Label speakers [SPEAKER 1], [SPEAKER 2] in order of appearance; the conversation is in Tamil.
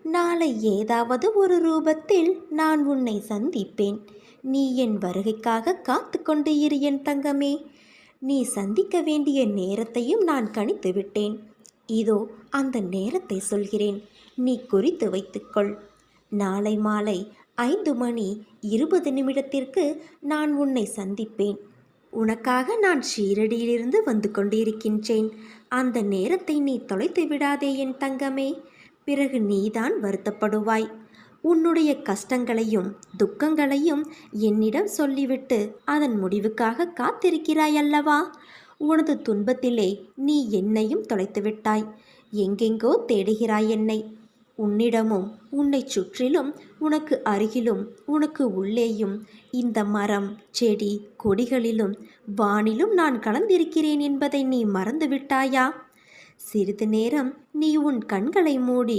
[SPEAKER 1] நாளை ஏதாவது ஒரு ரூபத்தில் நான் உன்னை சந்திப்பேன். நீ என் வருகைக்காக காத்து கொண்டு இரு என் தங்கமே. நீ சந்திக்க வேண்டிய நேரத்தையும் நான் கணித்து விட்டேன். இதோ அந்த நேரத்தை சொல்கிறேன், நீ குறித்து வைத்துக்கொள். நாளை மாலை 5:20 நான் உன்னை சந்திப்பேன். உனக்காக நான் ஷீரடியிலிருந்து வந்து கொண்டிருக்கின்றேன். அந்த நேரத்தை நீ தொலைத்து விடாதே என் தங்கமே. பிறகு நீதான் வருத்தப்படுவாய். உன்னுடைய கஷ்டங்களையும் துக்கங்களையும் என்னிடம் சொல்லிவிட்டு அதன் முடிவுக்காக காத்திருக்கிறாய் அல்லவா? உனது துன்பத்திலே நீ என்னையும் தொலைத்து விட்டாய். எங்கெங்கோ தேடுகிறாய் என்னை. உன்னிடமும் உன்னை சுற்றிலும் உனக்கு அருகிலும் உனக்கு உள்ளேயும் இந்த மரம் செடி கொடிகளிலும் வானிலும் நான் கலந்திருக்கிறேன் என்பதை நீ மறந்து விட்டாயா? சிறிது நேரம் நீ உன் கண்களை மூடி